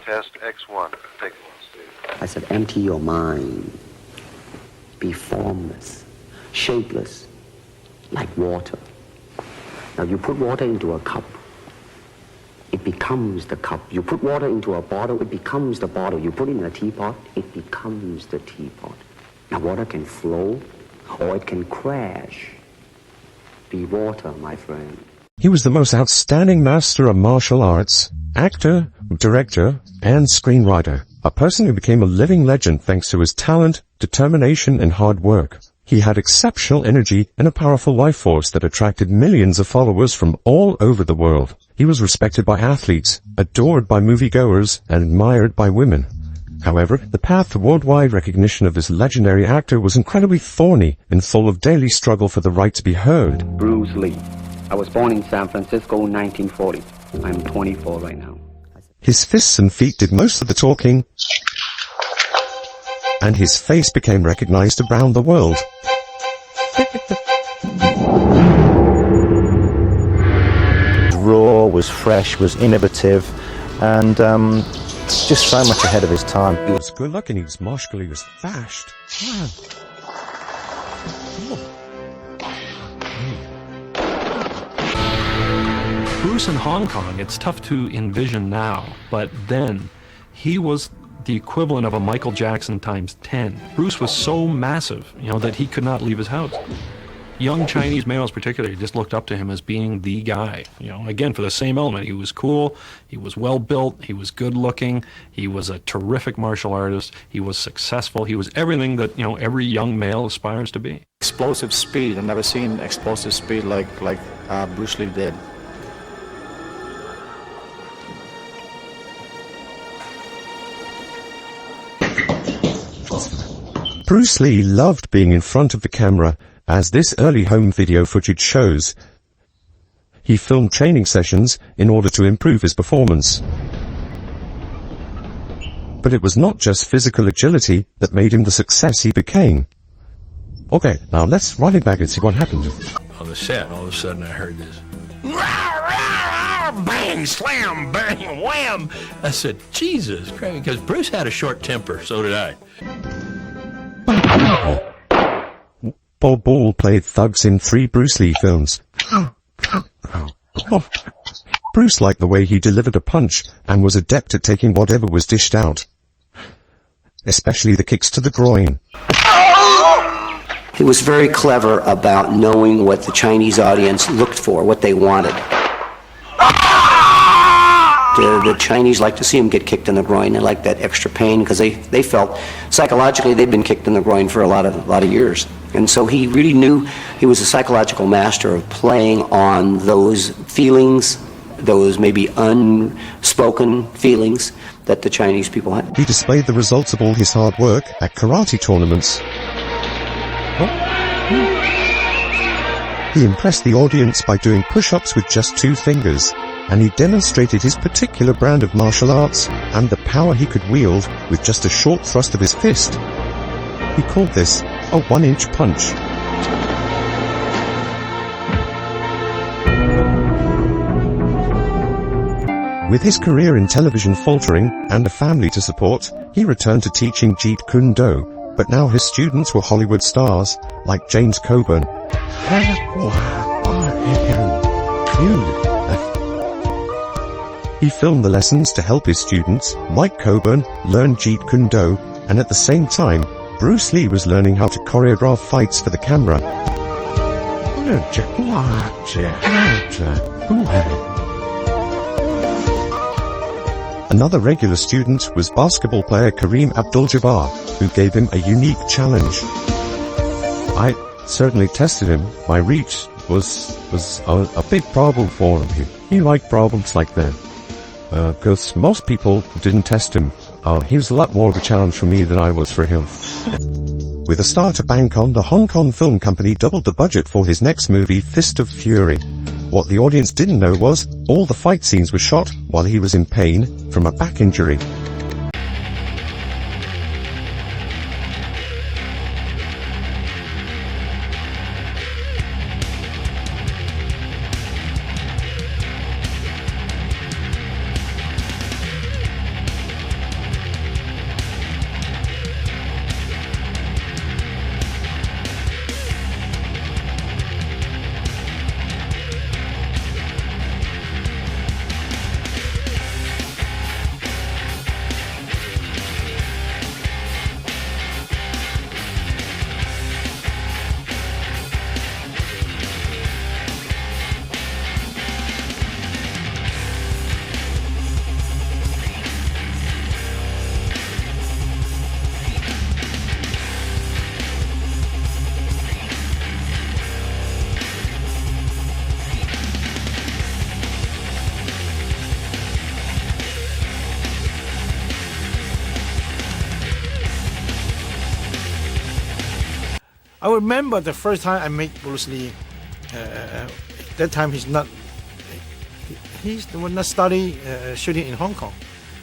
Test X1. Take I said, empty your mind. Be formless, shapeless, like water. Now you put water into a cup, it becomes the cup. You put water into a bottle, it becomes the bottle. You put it in a teapot, it becomes the teapot. Now water can flow or it can crash. Be water, my friend. He was the most outstanding master of martial arts, actor, director, and screenwriter. A person who became a living legend thanks to his talent, determination, and hard work. He had exceptional energy and a powerful life force that attracted millions of followers from all over the world. He was respected by athletes, adored by moviegoers, and admired by women. However, the path to worldwide recognition of this legendary actor was incredibly thorny and full of daily struggle for the right to be heard. Bruce Lee. I was born in San Francisco in 1940. I'm 24 right now. His fists and feet did most of the talking, and his face became recognized around the world. Raw, was fresh, was innovative, and just so much ahead of his time. He was good looking, he was muscular, he was fast. Bruce in Hong Kong, it's tough to envision now, but then he was the equivalent of a Michael Jackson times 10. Bruce was so massive, that he could not leave his house. Young Chinese males particularly just looked up to him as being the guy. Again, for the same element. He was cool, he was well built, he was good looking, he was a terrific martial artist, he was successful, he was everything that, every young male aspires to be. Explosive speed. I've never seen explosive speed like Bruce Lee did. Bruce Lee loved being in front of the camera, as this early home video footage shows. He filmed training sessions in order to improve his performance. But it was not just physical agility that made him the success he became. Okay, now let's run it back and see what happened. On the set, all of a sudden I heard this. Bang, slam, bang, wham! I said, Jesus Christ, because Bruce had a short temper, so did I. Bob Ball played thugs in 3 Bruce Lee films. Bruce liked the way he delivered a punch and was adept at taking whatever was dished out, especially the kicks to the groin. He was very clever about knowing what the Chinese audience looked for, what they wanted. The Chinese liked to see him get kicked in the groin. They liked that extra pain because they felt psychologically they'd been kicked in the groin for a lot of years. And so he really knew he was a psychological master of playing on those feelings, those maybe unspoken feelings that the Chinese people had. He displayed the results of all his hard work at karate tournaments. He impressed the audience by doing push-ups with just 2 fingers. And he demonstrated his particular brand of martial arts and the power he could wield with just a short thrust of his fist. He called this a 1-inch punch. With his career in television faltering and a family to support, he returned to teaching Jeet Kune Do, but now his students were Hollywood stars like James Coburn. He filmed the lessons to help his students, like Coburn, learn Jeet Kune Do, and at the same time, Bruce Lee was learning how to choreograph fights for the camera. Another regular student was basketball player Kareem Abdul-Jabbar, who gave him a unique challenge. I certainly tested him. My reach was a big problem for him. He liked problems like that. Because most people didn't test him. He was a lot more of a challenge for me than I was for him. With a star to bank on, the Hong Kong film company doubled the budget for his next movie, Fist of Fury. What the audience didn't know was, all the fight scenes were shot while he was in pain from a back injury. I remember the first time I met Bruce Lee. That time he was not study shooting in Hong Kong.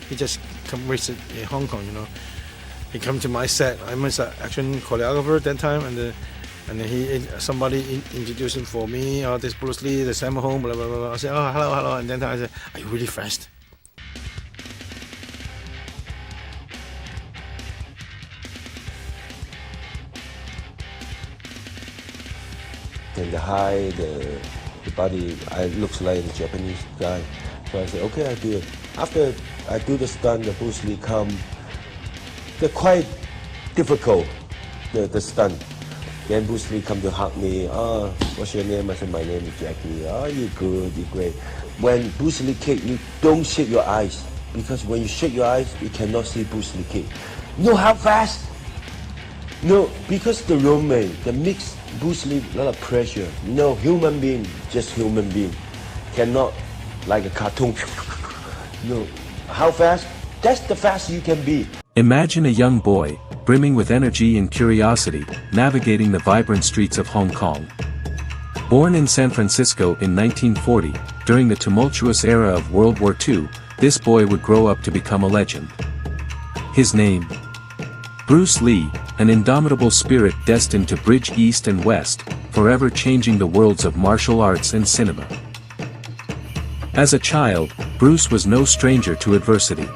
He just come visit in Hong Kong, you know. He come to my set. I was an action choreographer that time, and somebody introduced him for me. Oh, this Bruce Lee, the Sam Home, blah blah blah. I said, oh, hello, and then I said, are you really fast? And the height, the body, I looks like a Japanese guy. So I said, okay, I do it. After I do the stunt, the Bruce Lee come. They're quite difficult, the stunt. Then Bruce Lee come to hug me. Oh, what's your name? I said, my name is Jackie. Oh, you're good, you're great. When Bruce Lee kick, you don't shake your eyes. Because when you shake your eyes, you cannot see Bruce Lee kick. You know how fast? No, because the roommate, the mix, Bruce Lee, a lot of pressure. No, human being, just human being. Cannot, like a cartoon. No, how fast? That's the fast you can be. Imagine a young boy, brimming with energy and curiosity, navigating the vibrant streets of Hong Kong. Born in San Francisco in 1940, during the tumultuous era of World War II, this boy would grow up to become a legend. His name? Bruce Lee, an indomitable spirit destined to bridge East and West, forever changing the worlds of martial arts and cinema. As a child, Bruce was no stranger to adversity.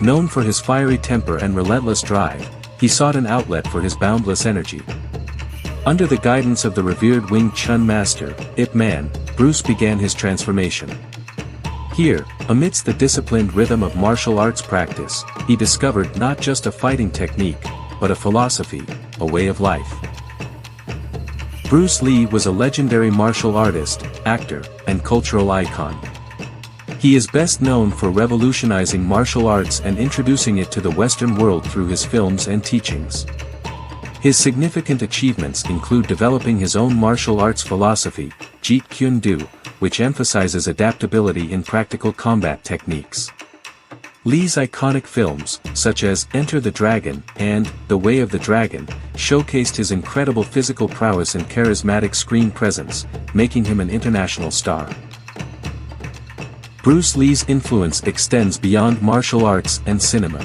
Known for his fiery temper and relentless drive, he sought an outlet for his boundless energy. Under the guidance of the revered Wing Chun master, Ip Man, Bruce began his transformation. Here, amidst the disciplined rhythm of martial arts practice, he discovered not just a fighting technique, but a philosophy, a way of life. Bruce Lee was a legendary martial artist, actor, and cultural icon. He is best known for revolutionizing martial arts and introducing it to the Western world through his films and teachings. His significant achievements include developing his own martial arts philosophy, Jeet Kune Do, which emphasizes adaptability in practical combat techniques. Lee's iconic films, such as Enter the Dragon and The Way of the Dragon, showcased his incredible physical prowess and charismatic screen presence, making him an international star. Bruce Lee's influence extends beyond martial arts and cinema.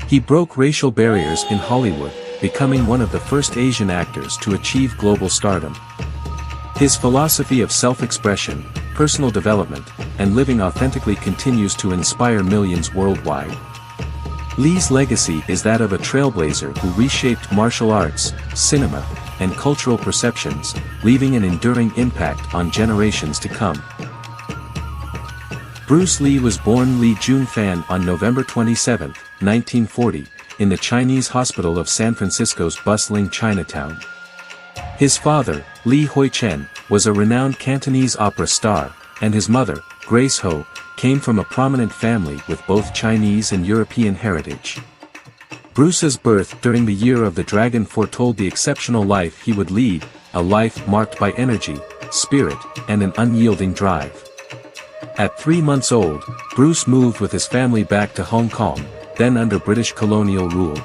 He broke racial barriers in Hollywood, becoming one of the first Asian actors to achieve global stardom. His philosophy of self-expression, personal development, and living authentically continues to inspire millions worldwide. Lee's legacy is that of a trailblazer who reshaped martial arts, cinema, and cultural perceptions, leaving an enduring impact on generations to come. Bruce Lee was born Lee Jun-fan on November 27, 1940, in the Chinese hospital of San Francisco's bustling Chinatown. His father, Lee Hoi-chen, was a renowned Cantonese opera star, and his mother, Grace Ho, came from a prominent family with both Chinese and European heritage. Bruce's birth during the Year of the Dragon foretold the exceptional life he would lead, a life marked by energy, spirit, and an unyielding drive. At 3 months old, Bruce moved with his family back to Hong Kong, then under British colonial rule.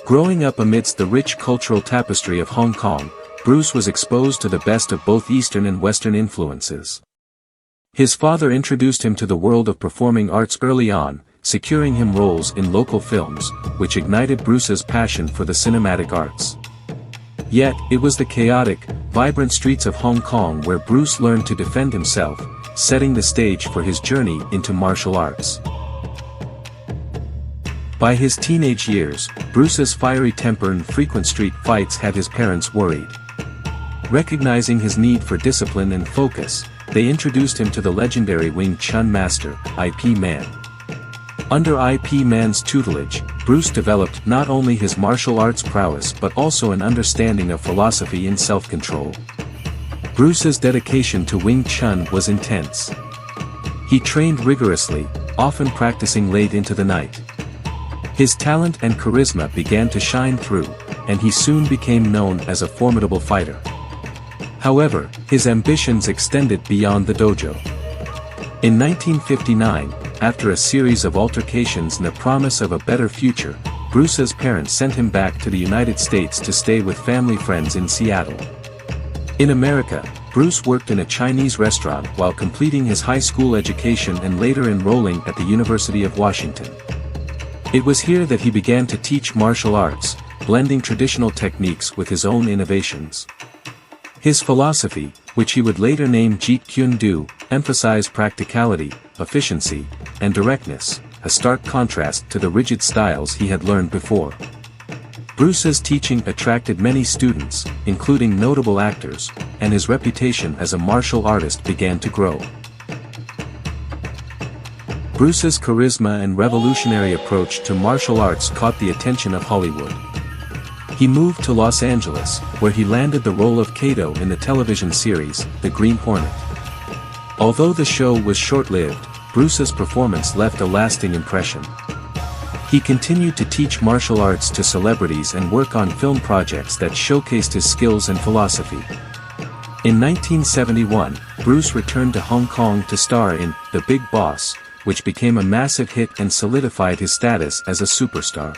Growing up amidst the rich cultural tapestry of Hong Kong, Bruce was exposed to the best of both Eastern and Western influences. His father introduced him to the world of performing arts early on, securing him roles in local films, which ignited Bruce's passion for the cinematic arts. Yet, it was the chaotic, vibrant streets of Hong Kong where Bruce learned to defend himself, setting the stage for his journey into martial arts. By his teenage years, Bruce's fiery temper and frequent street fights had his parents worried. Recognizing his need for discipline and focus, they introduced him to the legendary Wing Chun master, Ip Man. Under Ip Man's tutelage, Bruce developed not only his martial arts prowess but also an understanding of philosophy and self-control. Bruce's dedication to Wing Chun was intense. He trained rigorously, often practicing late into the night. His talent and charisma began to shine through, and he soon became known as a formidable fighter. However, his ambitions extended beyond the dojo. In 1959, after a series of altercations and the promise of a better future, Bruce's parents sent him back to the United States to stay with family friends in Seattle. In America, Bruce worked in a Chinese restaurant while completing his high school education and later enrolling at the University of Washington. It was here that he began to teach martial arts, blending traditional techniques with his own innovations. His philosophy, which he would later name Jeet Kune Do, emphasized practicality, efficiency, and directness, a stark contrast to the rigid styles he had learned before. Bruce's teaching attracted many students, including notable actors, and his reputation as a martial artist began to grow. Bruce's charisma and revolutionary approach to martial arts caught the attention of Hollywood. He moved to Los Angeles, where he landed the role of Kato in the television series, The Green Hornet. Although the show was short-lived, Bruce's performance left a lasting impression. He continued to teach martial arts to celebrities and work on film projects that showcased his skills and philosophy. In 1971, Bruce returned to Hong Kong to star in The Big Boss, which became a massive hit and solidified his status as a superstar.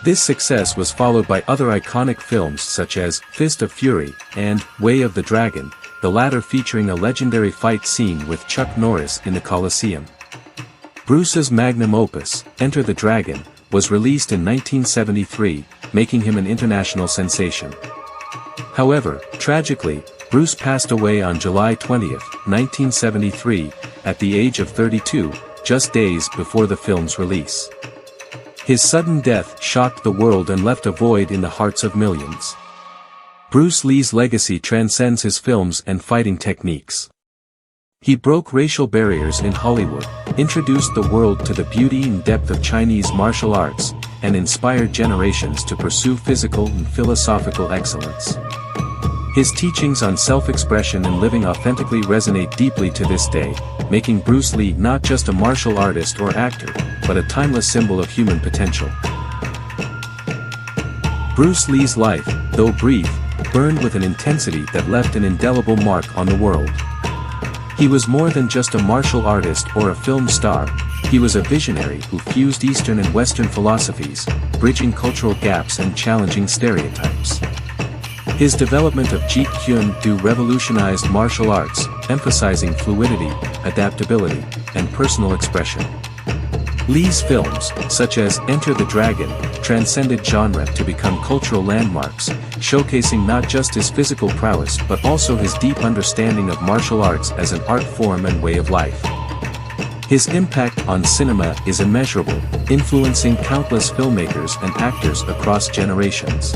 This success was followed by other iconic films such as Fist of Fury and Way of the Dragon, the latter featuring a legendary fight scene with Chuck Norris in the Coliseum. Bruce's magnum opus, Enter the Dragon, was released in 1973, making him an international sensation. However, tragically, Bruce passed away on July 20, 1973, at the age of 32, just days before the film's release. His sudden death shocked the world and left a void in the hearts of millions. Bruce Lee's legacy transcends his films and fighting techniques. He broke racial barriers in Hollywood, introduced the world to the beauty and depth of Chinese martial arts, and inspired generations to pursue physical and philosophical excellence. His teachings on self-expression and living authentically resonate deeply to this day, making Bruce Lee not just a martial artist or actor, but a timeless symbol of human potential. Bruce Lee's life, though brief, burned with an intensity that left an indelible mark on the world. He was more than just a martial artist or a film star, he was a visionary who fused Eastern and Western philosophies, bridging cultural gaps and challenging stereotypes. His development of Jeet Kune Do revolutionized martial arts, emphasizing fluidity, adaptability, and personal expression. Lee's films, such as Enter the Dragon, transcended genre to become cultural landmarks, showcasing not just his physical prowess but also his deep understanding of martial arts as an art form and way of life. His impact on cinema is immeasurable, influencing countless filmmakers and actors across generations.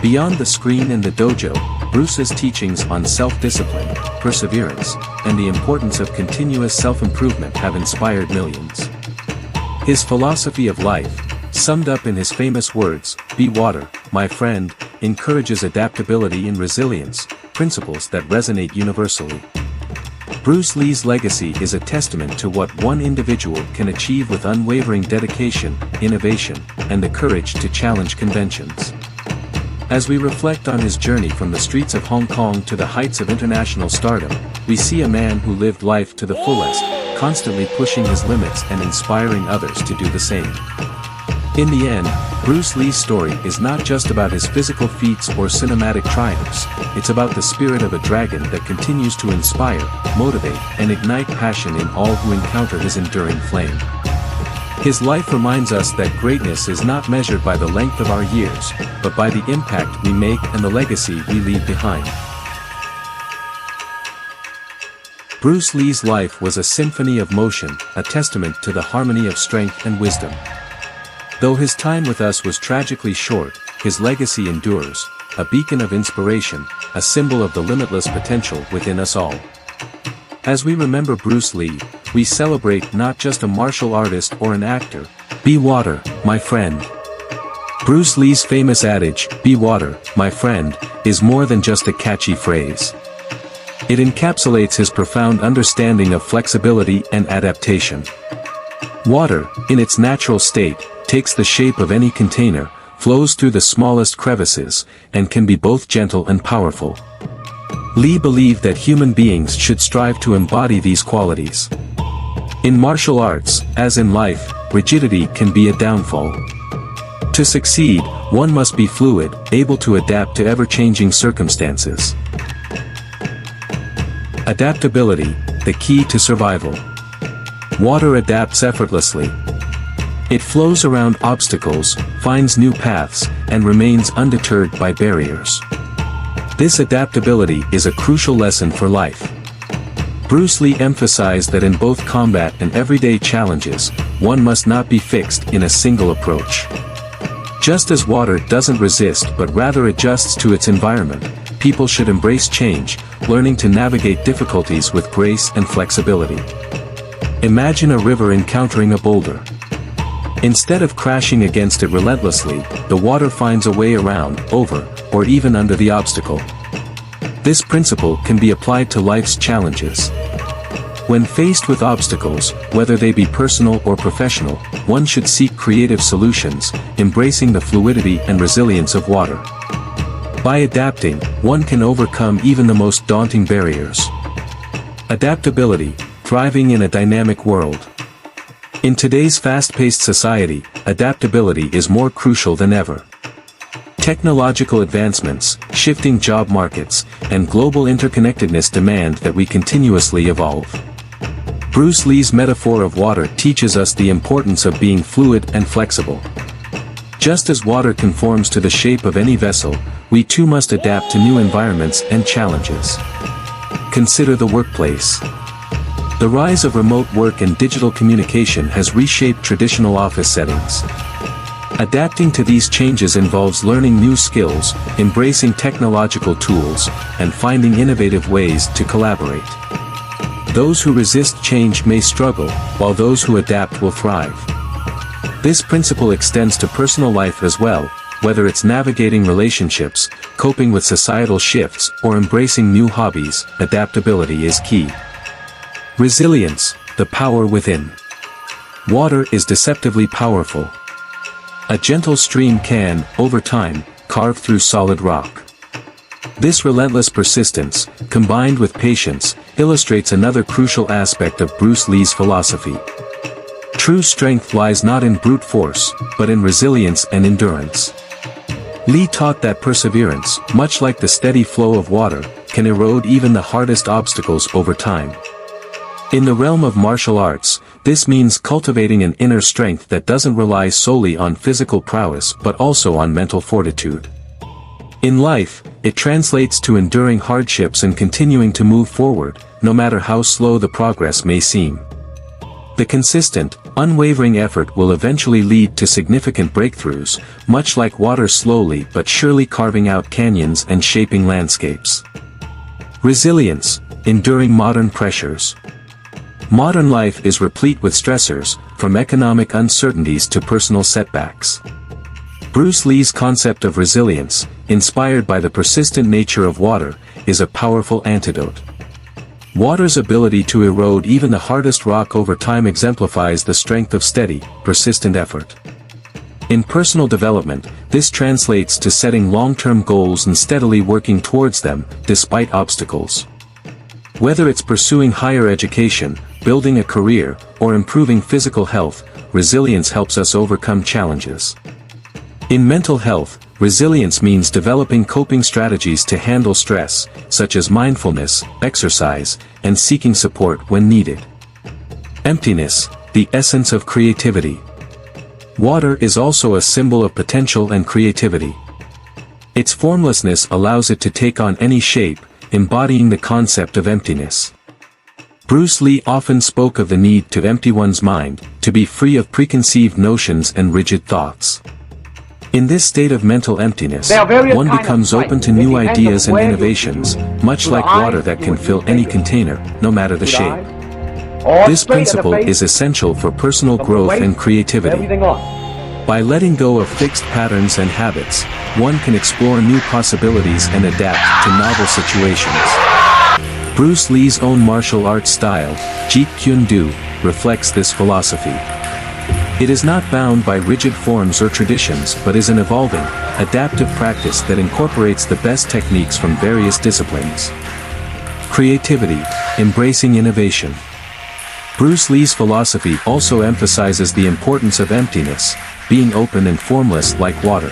Beyond the screen and the dojo, Bruce's teachings on self-discipline, perseverance, and the importance of continuous self-improvement have inspired millions. His philosophy of life, summed up in his famous words, "Be water, my friend," encourages adaptability and resilience, principles that resonate universally. Bruce Lee's legacy is a testament to what one individual can achieve with unwavering dedication, innovation, and the courage to challenge conventions. As we reflect on his journey from the streets of Hong Kong to the heights of international stardom, we see a man who lived life to the fullest, constantly pushing his limits and inspiring others to do the same. In the end, Bruce Lee's story is not just about his physical feats or cinematic triumphs, it's about the spirit of a dragon that continues to inspire, motivate, and ignite passion in all who encounter his enduring flame. His life reminds us that greatness is not measured by the length of our years, but by the impact we make and the legacy we leave behind. Bruce Lee's life was a symphony of motion, a testament to the harmony of strength and wisdom. Though his time with us was tragically short, his legacy endures, a beacon of inspiration, a symbol of the limitless potential within us all. As we remember Bruce Lee, we celebrate not just a martial artist or an actor. Be water, my friend. Bruce Lee's famous adage, "Be water, my friend," is more than just a catchy phrase. It encapsulates his profound understanding of flexibility and adaptation. Water, in its natural state, takes the shape of any container, flows through the smallest crevices, and can be both gentle and powerful. Lee believed that human beings should strive to embody these qualities. In martial arts, as in life, rigidity can be a downfall. To succeed, one must be fluid, able to adapt to ever-changing circumstances. Adaptability, the key to survival. Water adapts effortlessly. It flows around obstacles, finds new paths, and remains undeterred by barriers. This adaptability is a crucial lesson for life. Bruce Lee emphasized that in both combat and everyday challenges, one must not be fixed in a single approach. Just as water doesn't resist but rather adjusts to its environment, people should embrace change, learning to navigate difficulties with grace and flexibility. Imagine a river encountering a boulder. Instead of crashing against it relentlessly, the water finds a way around, over, or even under the obstacle. This principle can be applied to life's challenges. When faced with obstacles, whether they be personal or professional, one should seek creative solutions, embracing the fluidity and resilience of water. By adapting, one can overcome even the most daunting barriers. Adaptability, thriving in a dynamic world. In today's fast-paced society, adaptability is more crucial than ever. Technological advancements, shifting job markets, and global interconnectedness demand that we continuously evolve. Bruce Lee's metaphor of water teaches us the importance of being fluid and flexible. Just as water conforms to the shape of any vessel, we too must adapt to new environments and challenges. Consider the workplace. The rise of remote work and digital communication has reshaped traditional office settings. Adapting to these changes involves learning new skills, embracing technological tools, and finding innovative ways to collaborate. Those who resist change may struggle, while those who adapt will thrive. This principle extends to personal life as well, whether it's navigating relationships, coping with societal shifts, or embracing new hobbies, adaptability is key. Resilience, the power within. Water is deceptively powerful. A gentle stream can, over time, carve through solid rock. This relentless persistence, combined with patience, illustrates another crucial aspect of Bruce Lee's philosophy. True strength lies not in brute force, but in resilience and endurance. Lee taught that perseverance, much like the steady flow of water, can erode even the hardest obstacles over time. In the realm of martial arts, this means cultivating an inner strength that doesn't rely solely on physical prowess but also on mental fortitude. In life, it translates to enduring hardships and continuing to move forward, no matter how slow the progress may seem. The consistent, unwavering effort will eventually lead to significant breakthroughs, much like water slowly but surely carving out canyons and shaping landscapes. Resilience, enduring modern pressures. Modern life is replete with stressors, from economic uncertainties to personal setbacks. Bruce Lee's concept of resilience, inspired by the persistent nature of water, is a powerful antidote. Water's ability to erode even the hardest rock over time exemplifies the strength of steady, persistent effort. In personal development, this translates to setting long-term goals and steadily working towards them, despite obstacles. Whether it's pursuing higher education, building a career, or improving physical health, resilience helps us overcome challenges. In mental health, resilience means developing coping strategies to handle stress, such as mindfulness, exercise, and seeking support when needed. Emptiness, the essence of creativity. Water is also a symbol of potential and creativity. Its formlessness allows it to take on any shape, embodying the concept of emptiness. Bruce Lee often spoke of the need to empty one's mind, to be free of preconceived notions and rigid thoughts. In this state of mental emptiness, one becomes open to new ideas and innovations, much like water that can fill any container, no matter the shape. This principle is essential for personal growth and creativity. By letting go of fixed patterns and habits, one can explore new possibilities and adapt to novel situations. Bruce Lee's own martial arts style, Jeet Kune Do, reflects this philosophy. It is not bound by rigid forms or traditions but is an evolving, adaptive practice that incorporates the best techniques from various disciplines. Creativity, embracing innovation. Bruce Lee's philosophy also emphasizes the importance of emptiness, being open and formless like water.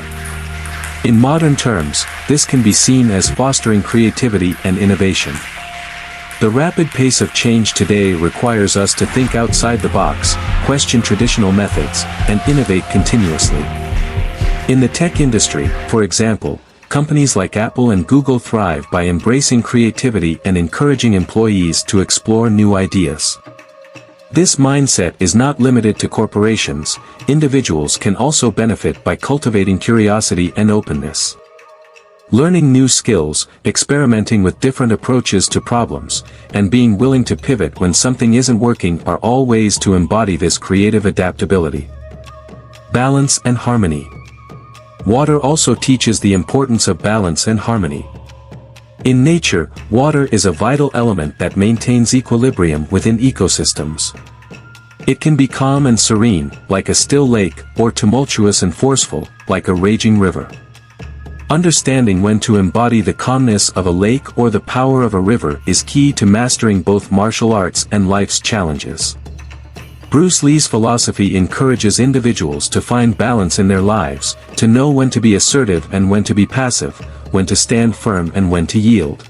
In modern terms, this can be seen as fostering creativity and innovation. The rapid pace of change today requires us to think outside the box, question traditional methods, and innovate continuously. In the tech industry, for example, companies like Apple and Google thrive by embracing creativity and encouraging employees to explore new ideas. This mindset is not limited to corporations. Individuals can also benefit by cultivating curiosity and openness. Learning new skills, experimenting with different approaches to problems, and being willing to pivot when something isn't working are all ways to embody this creative adaptability. Balance and harmony. Water also teaches the importance of balance and harmony. In nature, water is a vital element that maintains equilibrium within ecosystems. It can be calm and serene, like a still lake, or tumultuous and forceful, like a raging river. Understanding when to embody the calmness of a lake or the power of a river is key to mastering both martial arts and life's challenges. Bruce Lee's philosophy encourages individuals to find balance in their lives, to know when to be assertive and when to be passive, when to stand firm and when to yield.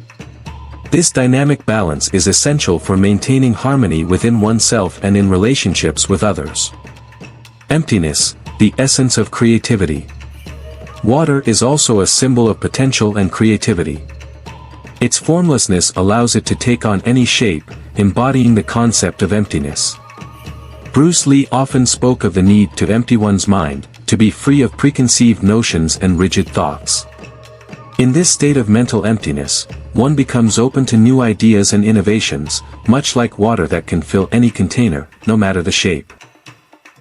This dynamic balance is essential for maintaining harmony within oneself and in relationships with others. Emptiness, the essence of creativity. Water is also a symbol of potential and creativity. Its formlessness allows it to take on any shape, embodying the concept of emptiness. Bruce Lee often spoke of the need to empty one's mind, to be free of preconceived notions and rigid thoughts. In this state of mental emptiness, one becomes open to new ideas and innovations, much like water that can fill any container, no matter the shape.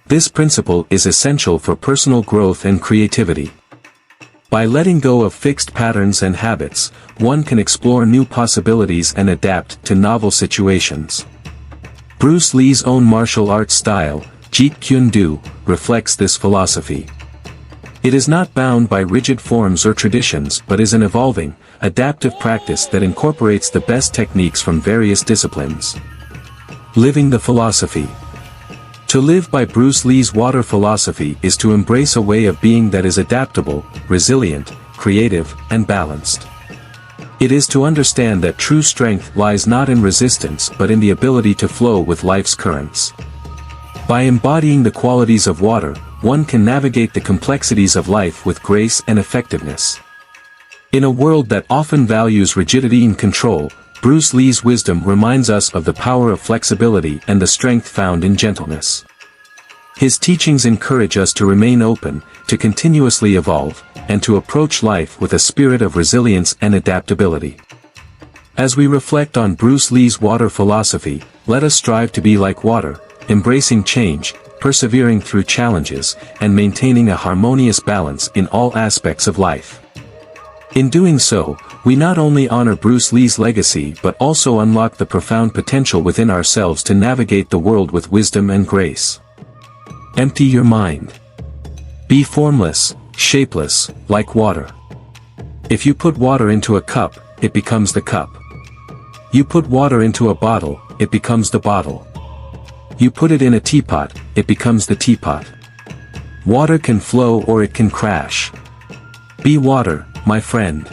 This principle is essential for personal growth and creativity. By letting go of fixed patterns and habits, one can explore new possibilities and adapt to novel situations. Bruce Lee's own martial arts style, Jeet Kune Do, reflects this philosophy. It is not bound by rigid forms or traditions but is an evolving, adaptive practice that incorporates the best techniques from various disciplines. Living the philosophy. To live by Bruce Lee's water philosophy is to embrace a way of being that is adaptable, resilient, creative, and balanced. It is to understand that true strength lies not in resistance but in the ability to flow with life's currents. By embodying the qualities of water, one can navigate the complexities of life with grace and effectiveness. In a world that often values rigidity and control, Bruce Lee's wisdom reminds us of the power of flexibility and the strength found in gentleness. His teachings encourage us to remain open, to continuously evolve, and to approach life with a spirit of resilience and adaptability. As we reflect on Bruce Lee's water philosophy, let us strive to be like water, embracing change, persevering through challenges, and maintaining a harmonious balance in all aspects of life. In doing so, we not only honor Bruce Lee's legacy but also unlock the profound potential within ourselves to navigate the world with wisdom and grace. Empty your mind. Be formless, shapeless, like water. If you put water into a cup, it becomes the cup. You put water into a bottle, it becomes the bottle. You put it in a teapot, it becomes the teapot. Water can flow or it can crash. Be water, my friend.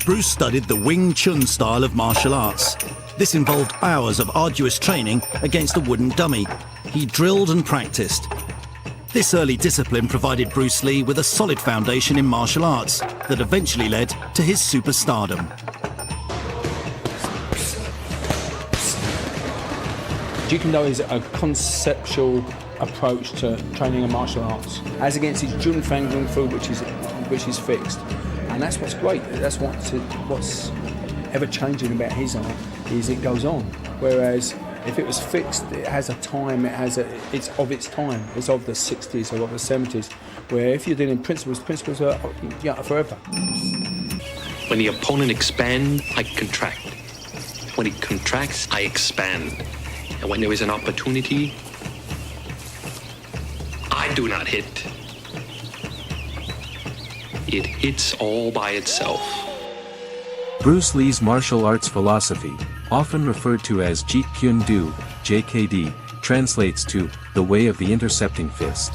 Bruce studied the Wing Chun style of martial arts. This involved hours of arduous training against a wooden dummy. He drilled and practiced. This early discipline provided Bruce Lee with a solid foundation in martial arts that eventually led to his superstardom. Jeet Kune Do is a conceptual approach to training in martial arts, as against his Jun Fang Kung Fu, which is fixed. And that's what's great. That's what's ever changing about his art is it goes on. Whereas if it was fixed, it has a time. It's of its time. It's of the 60s or of the 70s. Where if you're dealing principles are forever. When the opponent expands, I contract. When he contracts, I expand. And when there is an opportunity, I do not hit. It hits all by itself. Bruce Lee's martial arts philosophy, often referred to as Jeet Kune Do, JKD, translates to the way of the intercepting fist.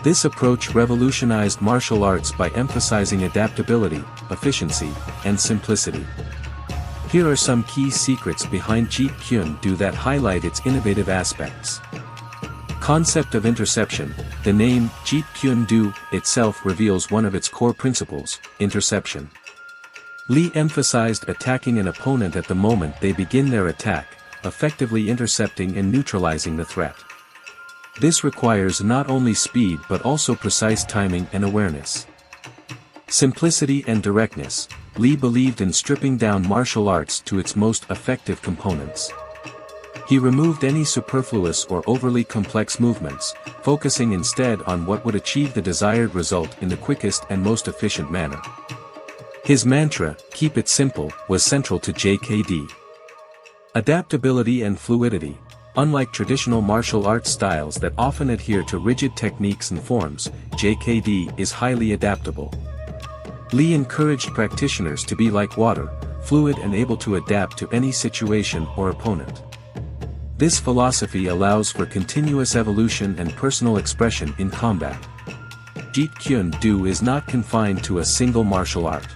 This approach revolutionized martial arts by emphasizing adaptability, efficiency, and simplicity. Here are some key secrets behind Jeet Kune Do that highlight its innovative aspects. Concept of interception. The name Jeet Kune Do itself reveals one of its core principles, interception. Lee emphasized attacking an opponent at the moment they begin their attack, effectively intercepting and neutralizing the threat. This requires not only speed but also precise timing and awareness. Simplicity and directness. Lee believed in stripping down martial arts to its most effective components. He removed any superfluous or overly complex movements, focusing instead on what would achieve the desired result in the quickest and most efficient manner. His mantra, "Keep it simple," was central to JKD. Adaptability and fluidity. Unlike traditional martial arts styles that often adhere to rigid techniques and forms, JKD is highly adaptable. Lee encouraged practitioners to be like water, fluid and able to adapt to any situation or opponent. This philosophy allows for continuous evolution and personal expression in combat. Jeet Kune Do is not confined to a single martial art.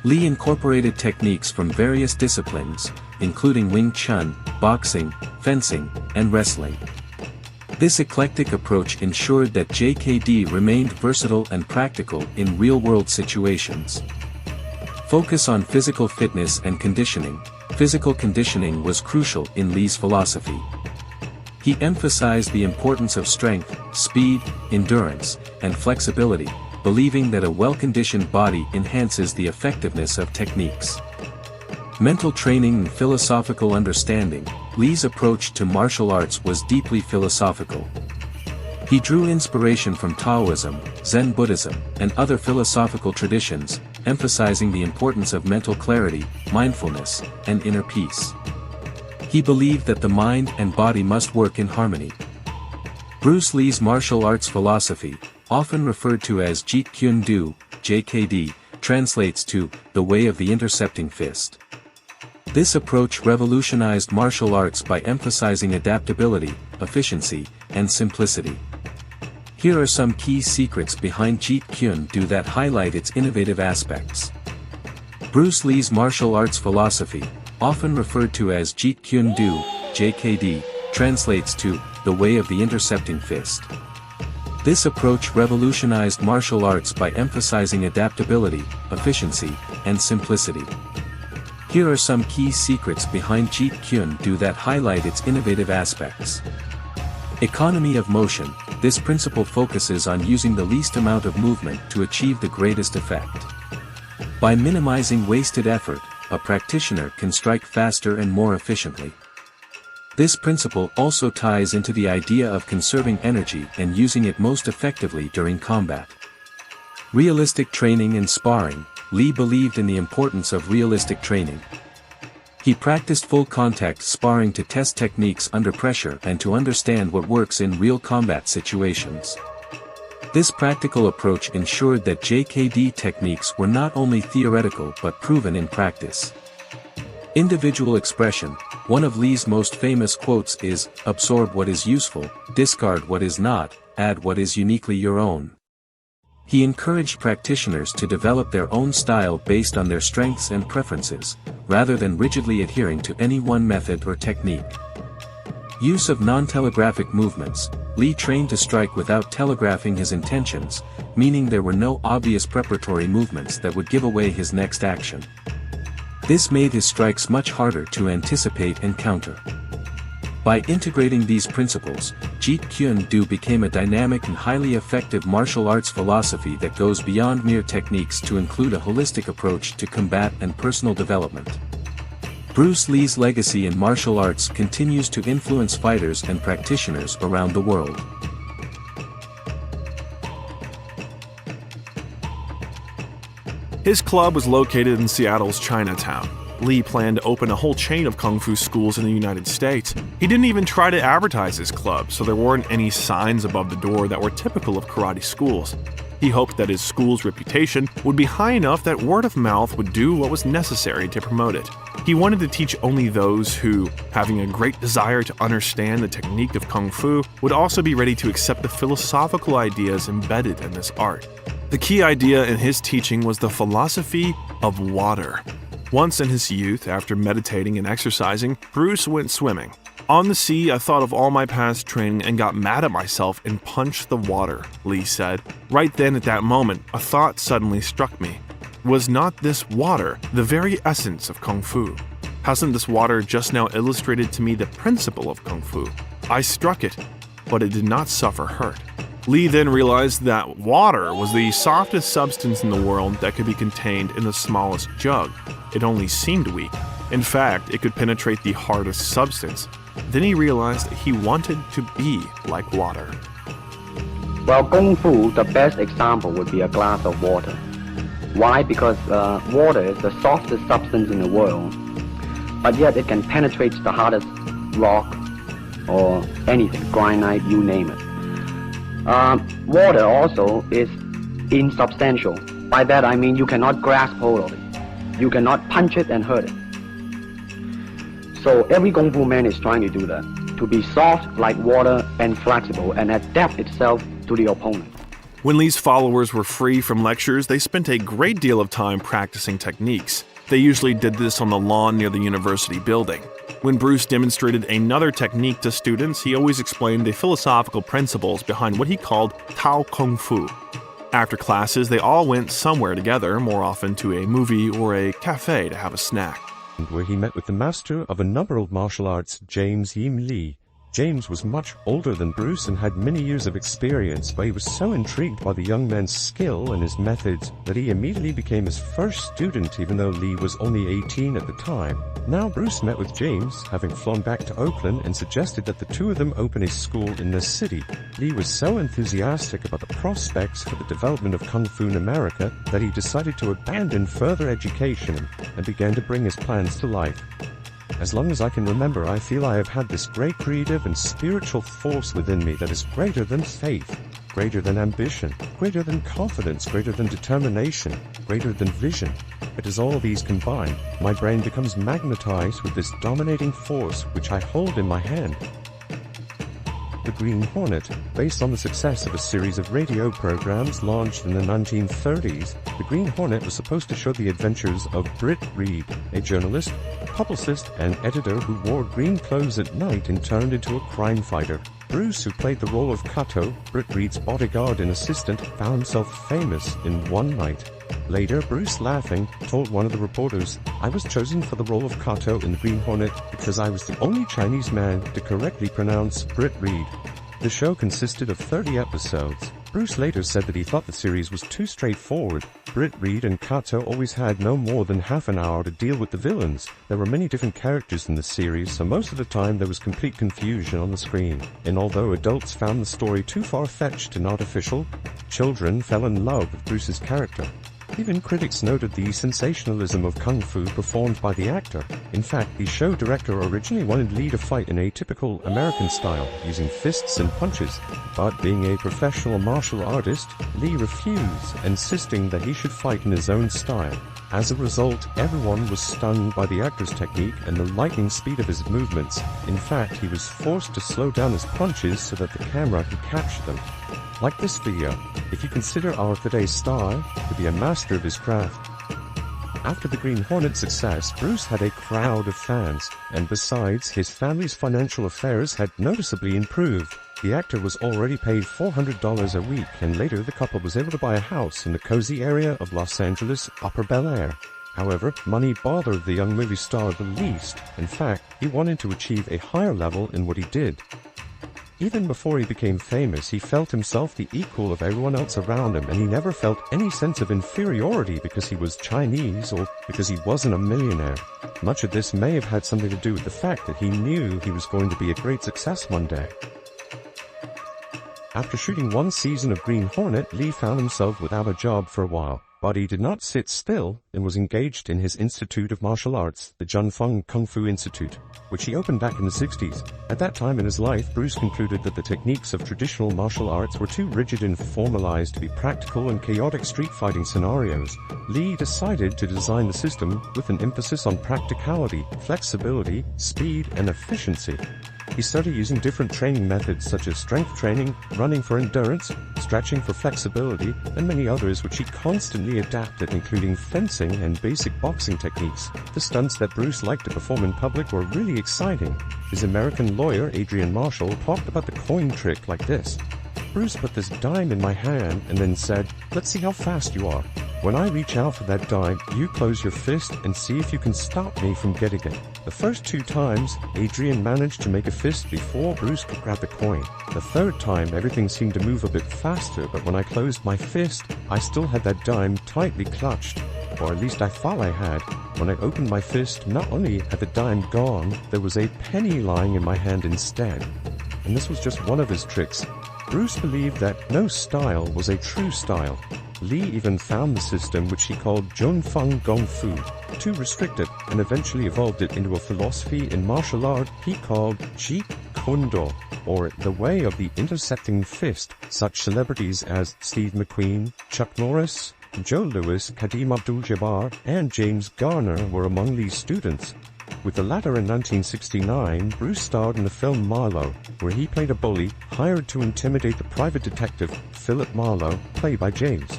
Lee incorporated techniques from various disciplines, including Wing Chun, boxing, fencing, and wrestling. This eclectic approach ensured that JKD remained versatile and practical in real-world situations. Focus on physical fitness and conditioning. Physical conditioning was crucial in Lee's philosophy. He emphasized the importance of strength, speed, endurance, and flexibility, believing that a well-conditioned body enhances the effectiveness of techniques. Mental training and philosophical understanding. Lee's approach to martial arts was deeply philosophical. He drew inspiration from Taoism, Zen Buddhism, and other philosophical traditions, emphasizing the importance of mental clarity, mindfulness, and inner peace. He believed that the mind and body must work in harmony. Bruce Lee's martial arts philosophy, often referred to as Jeet Kune Do, JKD, translates to the way of the intercepting fist. This approach revolutionized martial arts by emphasizing adaptability, efficiency, and simplicity. Here are some key secrets behind Jeet Kune Do that highlight its innovative aspects. Bruce Lee's martial arts philosophy, often referred to as Jeet Kune Do, JKD, translates to the way of the intercepting fist. This approach revolutionized martial arts by emphasizing adaptability, efficiency, and simplicity. Here are some key secrets behind Jeet Kune Do that highlight its innovative aspects. Economy of motion. This principle focuses on using the least amount of movement to achieve the greatest effect. By minimizing wasted effort, a practitioner can strike faster and more efficiently. This principle also ties into the idea of conserving energy and using it most effectively during combat. Realistic training and sparring. Lee believed in the importance of realistic training. He practiced full-contact sparring to test techniques under pressure and to understand what works in real combat situations. This practical approach ensured that JKD techniques were not only theoretical but proven in practice. Individual expression. One of Lee's most famous quotes is, "Absorb what is useful, discard what is not, add what is uniquely your own." He encouraged practitioners to develop their own style based on their strengths and preferences, rather than rigidly adhering to any one method or technique. Use of non-telegraphic movements. Lee trained to strike without telegraphing his intentions, meaning there were no obvious preparatory movements that would give away his next action. This made his strikes much harder to anticipate and counter. By integrating these principles, Jeet Kune Do became a dynamic and highly effective martial arts philosophy that goes beyond mere techniques to include a holistic approach to combat and personal development. Bruce Lee's legacy in martial arts continues to influence fighters and practitioners around the world. His club was located in Seattle's Chinatown. Lee planned to open a whole chain of kung fu schools in the United States. He didn't even try to advertise his club, so there weren't any signs above the door that were typical of karate schools. He hoped that his school's reputation would be high enough that word of mouth would do what was necessary to promote it. He wanted to teach only those who, having a great desire to understand the technique of kung fu, would also be ready to accept the philosophical ideas embedded in this art. The key idea in his teaching was the philosophy of water. Once in his youth, after meditating and exercising, Bruce went swimming. On the sea, I thought of all my past training and got mad at myself and punched the water, Lee said. Right then at that moment, a thought suddenly struck me. Was not this water the very essence of Kung Fu? Hasn't this water just now illustrated to me the principle of Kung Fu? I struck it, but it did not suffer hurt. Lee then realized that water was the softest substance in the world that could be contained in the smallest jug. It only seemed weak. In fact, it could penetrate the hardest substance. Then he realized that he wanted to be like water. Well, Kung Fu, the best example would be a glass of water. Why? Because water is the softest substance in the world, but yet it can penetrate the hardest rock or anything, granite, you name it. Water also is insubstantial. By that I mean you cannot grasp hold of it. You cannot punch it and hurt it. So every Kung Fu man is trying to do that, to be soft like water and flexible and adapt itself to the opponent. When Lee's followers were free from lectures, they spent a great deal of time practicing techniques. They usually did this on the lawn near the university building. When Bruce demonstrated another technique to students, he always explained the philosophical principles behind what he called Tao Kung Fu. After classes, they all went somewhere together, more often to a movie or a cafe to have a snack. Where he met with the master of a number of martial arts, James Yim Lee. James was much older than Bruce and had many years of experience, but he was so intrigued by the young man's skill and his methods that he immediately became his first student, even though Lee was only 18 at the time. Now Bruce met with James, having flown back to Oakland, and suggested that the two of them open a school in the city. Lee was so enthusiastic about the prospects for the development of Kung Fu in America that he decided to abandon further education and began to bring his plans to life. As long as I can remember, I feel I have had this great creative and spiritual force within me that is greater than faith, greater than ambition, greater than confidence, greater than determination, greater than vision. It is all these combined. My brain becomes magnetized with this dominating force which I hold in my hand. The Green Hornet, based on the success of a series of radio programs launched in the 1930s, the Green Hornet was supposed to show the adventures of Britt Reed, a journalist, publicist, and editor who wore green clothes at night and turned into a crime fighter. Bruce, who played the role of Kato, Britt Reed's bodyguard and assistant, found himself famous in one night. Later, Bruce, laughing, told one of the reporters, "I was chosen for the role of Kato in the Green Hornet because I was the only Chinese man to correctly pronounce Britt Reed." The show consisted of 30 episodes. Bruce later said that he thought the series was too straightforward. Britt Reed and Kato always had no more than half an hour to deal with the villains. There were many different characters in the series, so most of the time there was complete confusion on the screen. And although adults found the story too far-fetched and artificial, children fell in love with Bruce's character. Even critics noted the sensationalism of Kung Fu performed by the actor. In fact, the show director originally wanted Lee to fight in a typical American style, using fists and punches. But being a professional martial artist, Lee refused, insisting that he should fight in his own style. As a result, everyone was stunned by the actor's technique and the lightning speed of his movements. In fact, he was forced to slow down his punches so that the camera could capture them. Like this video, if you consider our today's star to be a master of his craft. After the Green Hornet's success, Bruce had a crowd of fans, and besides, his family's financial affairs had noticeably improved. The actor was already paid $400 a week, and later the couple was able to buy a house in the cozy area of Los Angeles' Upper Bel Air. However, money bothered the young movie star the least. In fact, he wanted to achieve a higher level in what he did. Even before he became famous, he felt himself the equal of everyone else around him, and he never felt any sense of inferiority because he was Chinese or because he wasn't a millionaire. Much of this may have had something to do with the fact that he knew he was going to be a great success one day. After shooting one season of Green Hornet, Lee found himself without a job for a while. But he did not sit still and was engaged in his Institute of Martial Arts, the Junfeng Kung Fu Institute, which he opened back in the 60s. At that time in his life, Bruce concluded that the techniques of traditional martial arts were too rigid and formalized to be practical in chaotic street fighting scenarios. Lee decided to design the system with an emphasis on practicality, flexibility, speed, and efficiency. He started using different training methods such as strength training, running for endurance, stretching for flexibility, and many others which he constantly adapted, including fencing and basic boxing techniques. The stunts that Bruce liked to perform in public were really exciting. His American lawyer, Adrian Marshall, talked about the coin trick like this. Bruce put this dime in my hand and then said, "Let's see how fast you are. When I reach out for that dime, you close your fist and see if you can stop me from getting it." The first 2 times, Adrian managed to make a fist before Bruce could grab the coin. The 3rd time, everything seemed to move a bit faster, but when I closed my fist, I still had that dime tightly clutched. Or at least I thought I had. When I opened my fist, not only had the dime gone, there was a penny lying in my hand instead. And this was just one of his tricks. Bruce believed that no style was a true style. Lee even found the system, which he called Junfeng Gong Fu, too restrictive, and eventually evolved it into a philosophy in martial art he called Jeet Kune Do, or the way of the intercepting fist. Such celebrities as Steve McQueen, Chuck Norris, Joe Louis, Kadeem Abdul-Jabbar, and James Garner were among Lee's students. With the latter in 1969, Bruce starred in the film Marlowe, where he played a bully hired to intimidate the private detective Philip Marlowe, played by James.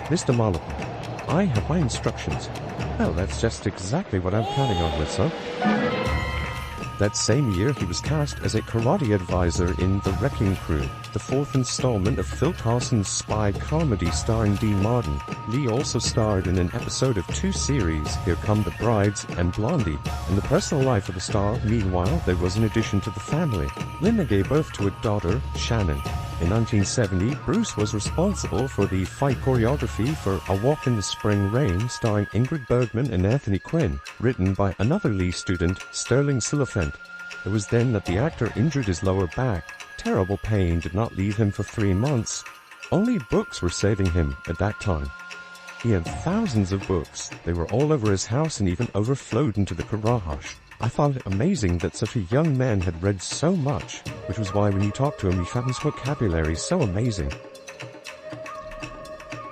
"Mr. Marlowe, I have my instructions." "Well, that's just exactly what I'm planning on with, sir." That same year, he was cast as a karate advisor in The Wrecking Crew, the 4th installment of Phil Carson's spy comedy starring Dean Martin. Lee also starred in an episode of 2 series, Here Come the Brides and Blondie. In the personal life of the star, meanwhile, there was an addition to the family. Linda gave birth to a daughter, Shannon. In 1970, Bruce was responsible for the fight choreography for A Walk in the Spring Rain, starring Ingrid Bergman and Anthony Quinn, written by another Lee student, Sterling Silliphant. It was then that the actor injured his lower back. Terrible pain did not leave him for 3 months. Only books were saving him at that time. He had thousands of books. They were all over his house and even overflowed into the garage. I found it amazing that such a young man had read so much, which was why when you talked to him, you found his vocabulary so amazing.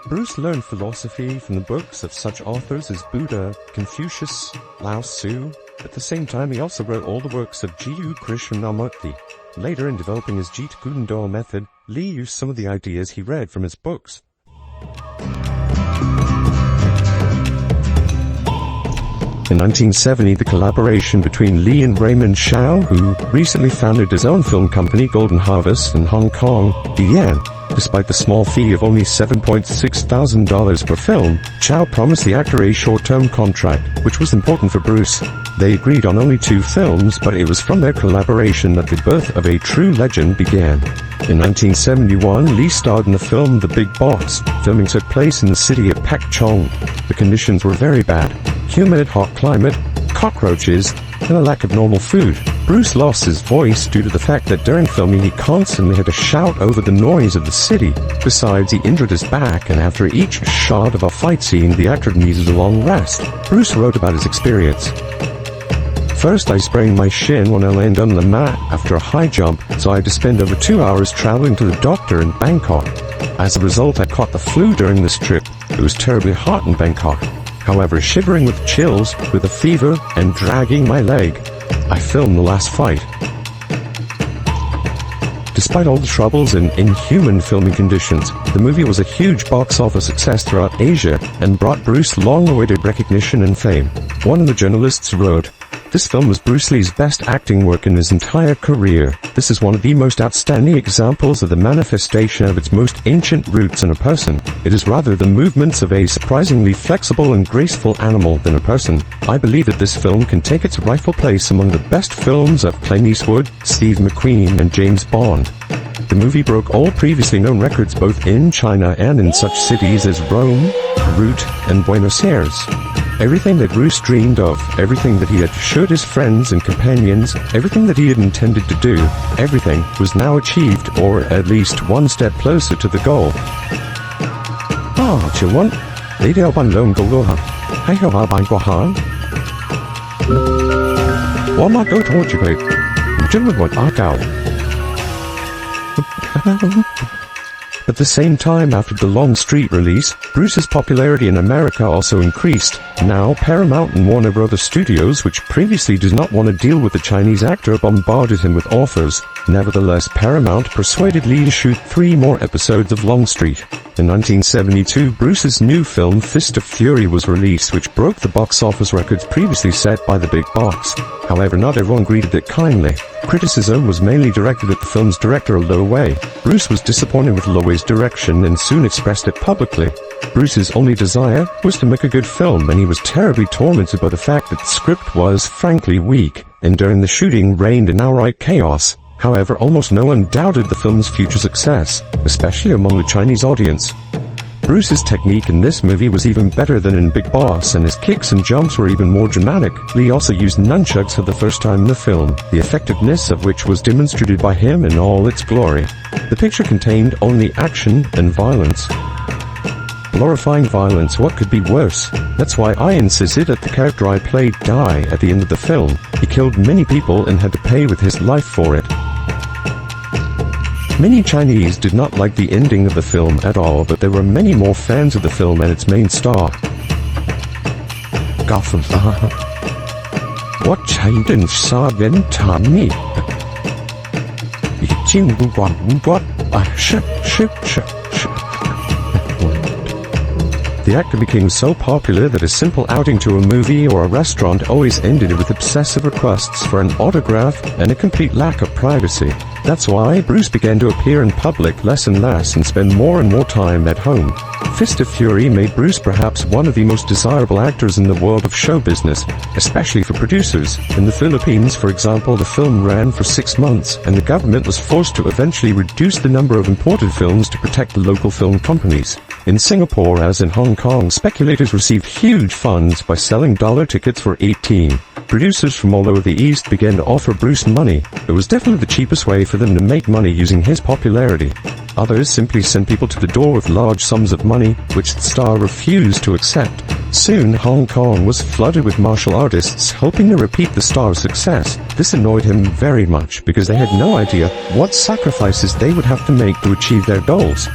Bruce learned philosophy from the books of such authors as Buddha, Confucius, Lao Tzu. At the same time, he also wrote all the works of Jiddu Krishnamurti. Later, in developing his Jeet Kune Do method, Lee used some of the ideas he read from his books. In 1970, the collaboration between Lee and Raymond Chow, who recently founded his own film company, Golden Harvest, in Hong Kong, began. Despite the small fee of only $7,600 per film, Chow promised the actor a short-term contract, which was important for Bruce. They agreed on only 2 films, but it was from their collaboration that the birth of a true legend began. In 1971, Lee starred in the film The Big Boss. Filming took place in the city of Pak Chong. The conditions were very bad. Humid, hot climate, cockroaches, and a lack of normal food. Bruce lost his voice due to the fact that during filming he constantly had to shout over the noise of the city. Besides, he injured his back, and after each shot of a fight scene, the actor needed a long rest. Bruce wrote about his experience. "First, I sprained my shin when I landed on the mat after a high jump, so I had to spend over 2 hours traveling to the doctor in Bangkok. As a result, I caught the flu during this trip. It was terribly hot in Bangkok. However, shivering with chills, with a fever, and dragging my leg, I filmed the last fight." Despite all the troubles and inhuman filming conditions, the movie was a huge box office success throughout Asia and brought Bruce long-awaited recognition and fame. One of the journalists wrote, "This film was Bruce Lee's best acting work in his entire career. This is one of the most outstanding examples of the manifestation of its most ancient roots in a person. It is rather the movements of a surprisingly flexible and graceful animal than a person. I believe that this film can take its rightful place among the best films of Clint Eastwood, Steve McQueen, and James Bond." The movie broke all previously known records both in China and in such cities as Rome, Beirut, and Buenos Aires. Everything that Bruce dreamed of, everything that he had showed his friends and companions, everything that he had intended to do, everything was now achieved, or at least one step closer to the goal. 請問你哋有份兩個㗎喺鄉下辦過下？我阿媽都拖住佢，唔准問我打交。At the same time, after the Longstreet release, Bruce's popularity in America also increased. Now, Paramount and Warner Brothers Studios, which previously did not want to deal with the Chinese actor, bombarded him with offers. Nevertheless, Paramount persuaded Lee to shoot 3 more episodes of Longstreet. In 1972, Bruce's new film Fist of Fury was released, which broke the box office records previously set by The Big Box. However, not everyone greeted it kindly. Criticism was mainly directed at the film's director, Lo Wei. Bruce was disappointed with Lo Wei's direction and soon expressed it publicly. Bruce's only desire was to make a good film, and he was terribly tormented by the fact that the script was, frankly, weak, and during the shooting reigned an outright chaos. However, almost no one doubted the film's future success, especially among the Chinese audience. Bruce's technique in this movie was even better than in Big Boss, and his kicks and jumps were even more dramatic. Lee also used nunchucks for the first time in the film, the effectiveness of which was demonstrated by him in all its glory. The picture contained only action and violence. Glorifying violence, what could be worse? That's why I insisted that the character I played die at the end of the film. He killed many people and had to pay with his life for it. Many Chinese did not like the ending of the film at all, but there were many more fans of the film and its main star. Gotham. What Chiden Sagen Tommy? The actor became so popular that a simple outing to a movie or a restaurant always ended with obsessive requests for an autograph and a complete lack of privacy. That's why Bruce began to appear in public less and less and spend more and more time at home. Fist of Fury made Bruce perhaps one of the most desirable actors in the world of show business, especially for producers. In the Philippines, for example, the film ran for 6 months, and the government was forced to eventually reduce the number of imported films to protect the local film companies. In Singapore, as in Hong Kong, speculators received huge funds by selling dollar tickets for 18. Producers from all over the East began to offer Bruce money. It was definitely the cheapest way for them to make money using his popularity. Others simply sent people to the door with large sums of money, which the star refused to accept. Soon, Hong Kong was flooded with martial artists hoping to repeat the star's success. This annoyed him very much because they had no idea what sacrifices they would have to make to achieve their goals.